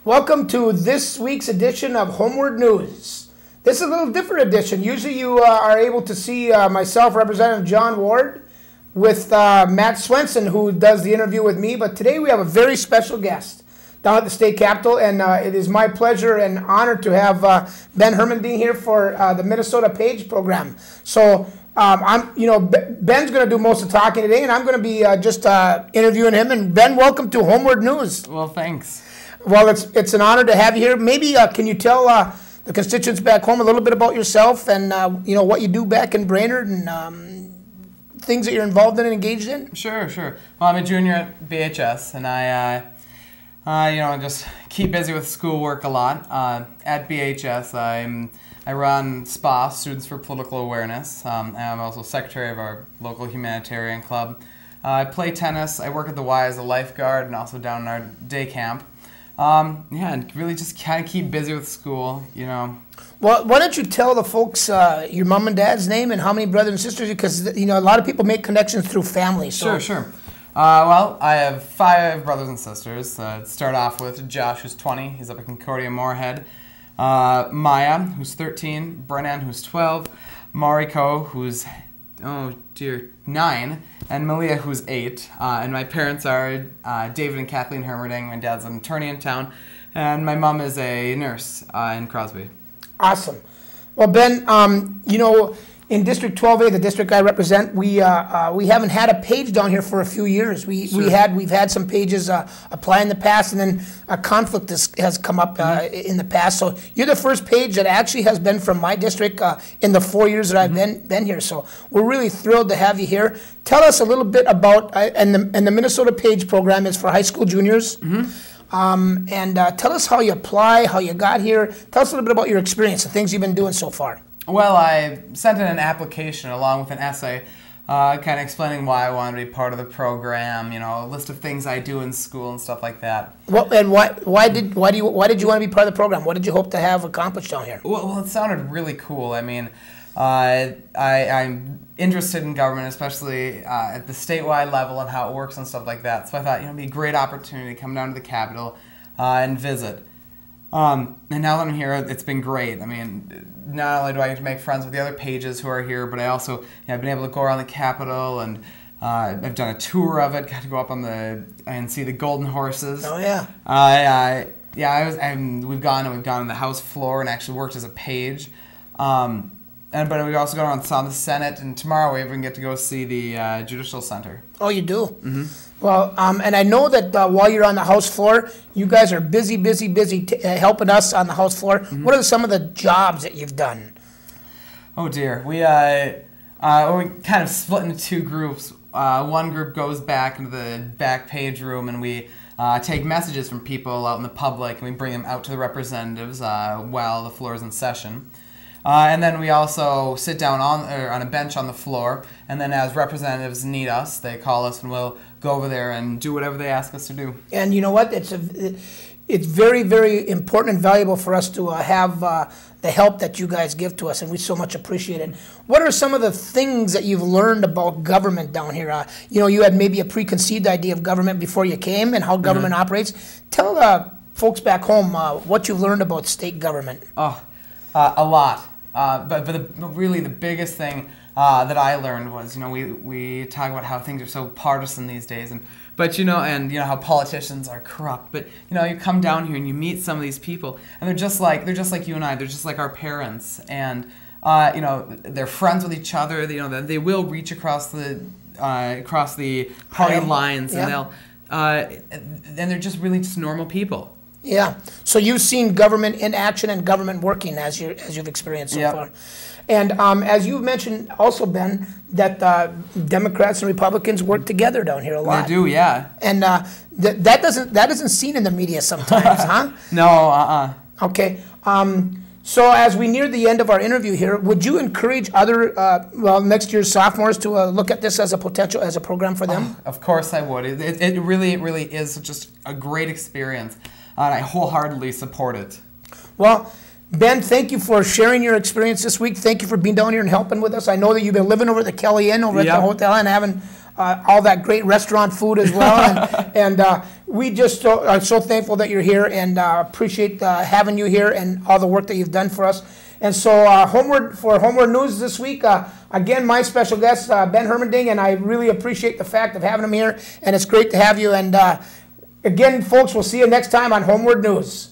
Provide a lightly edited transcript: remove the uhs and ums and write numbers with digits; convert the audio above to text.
Welcome to this week's edition of HomeWARD News. This is a little different edition. Usually you are able to see myself, Representative John Ward, with Matt Swenson, who does the interview with me. But today we have a very special guest down at the state capitol, and it is my pleasure and honor to have Ben Hermandine here for the Minnesota Page program. So Ben's going to do most of the talking today, and I'm going to be just interviewing him. And Ben, welcome to HomeWARD News. Well, thanks. Well, it's an honor to have you here. Maybe can you tell the constituents back home a little bit about yourself and what you do back in Brainerd and things that you're involved in and engaged in? Sure. Well, I'm a junior at BHS, and I just keep busy with schoolwork a lot. At BHS, I run SPA, Students for Political Awareness. I'm also secretary of our local humanitarian club. I play tennis. I work at the Y as a lifeguard and also down in our day camp. And really just kind of keep busy with school, Well, why don't you tell the folks your mom and dad's name and how many brothers and sisters? Because, a lot of people make connections through family. So. Sure. Well, I have 5 brothers and sisters. Start off with Josh, who's 20. He's up at Concordia Moorhead. Maya, who's 13. Brennan, who's 12. Mariko, who's 9, and Malia, who's 8. And my parents are David and Kathleen Hermerding. My dad's an attorney in town, and my mom is a nurse in Crosby. Awesome. Well, Ben, in District 12A, the district I represent, we haven't had a page down here for a few years. We've had some pages apply in the past, and then a conflict has come up in the past. So you're the first page that actually has been from my district in the 4 years that I've been here. So we're really thrilled to have you here. Tell us a little bit about and the Minnesota Page program is for high school juniors. And tell us how you apply, how you got here. Tell us a little bit about your experience, the things you've been doing so far. Well, I sent in an application along with an essay kind of explaining why I wanted to be part of the program, a list of things I do in school and stuff like that. Well, and why did you want to be part of the program? What did you hope to have accomplished down here? Well, it sounded really cool. I mean, I'm interested in government, especially at the statewide level and how it works and stuff like that. So I thought, it'd be a great opportunity to come down to the Capitol and visit. And now that I'm here, it's been great. I mean, not only do I get to make friends with the other pages who are here, but I also I've been able to go around the Capitol, and I've done a tour of it. Got to go up and see the golden horses. Oh yeah. We've gone on the House floor and actually worked as a page. But we've also gone on the Senate, and tomorrow we even get to go see the Judicial Center. Oh, you do? Mm-hmm. Well, and I know that while you're on the House floor, you guys are busy helping us on the House floor. Mm-hmm. What are some of the jobs that you've done? Oh, dear. We kind of split into 2 groups. One group goes back into the back page room, and we take messages from people out in the public, and we bring them out to the representatives while the floor is in session. And then we also sit down on a bench on the floor, and then as representatives need us, they call us, and we'll go over there and do whatever they ask us to do. And you know what? It's very, very important and valuable for us to have the help that you guys give to us, and we so much appreciate it. What are some of the things that you've learned about government down here? You had maybe a preconceived idea of government before you came and how government operates. Tell folks back home what you've learned about state government. A lot. But really the biggest thing that I learned was, we talk about how things are so partisan these days, but how politicians are corrupt. But you come down here and you meet some of these people, and they're just like you and I. They're just like our parents, and they're friends with each other. They will reach across the party lines, and they're just really just normal people. Yeah. So you've seen government in action and government working as you've experienced so far. And as you've mentioned also, Ben, that Democrats and Republicans work together down here a lot. They do, yeah. And that isn't seen in the media sometimes, huh? No, Okay. So as we near the end of our interview here, would you encourage other next year's sophomores to look at this as a program for them? Of course I would. It really is just a great experience. And I wholeheartedly support it. Well, Ben, thank you for sharing your experience this week. Thank you for being down here and helping with us. I know that you've been living over at the Kelly Inn over at the hotel and having all that great restaurant food as well. and we just are so thankful that you're here and appreciate having you here and all the work that you've done for us. And so HomeWARD News this week, again, my special guest, Ben Hermending, and I really appreciate the fact of having him here, and it's great to have you. And again, folks, we'll see you next time on HomeWARD News.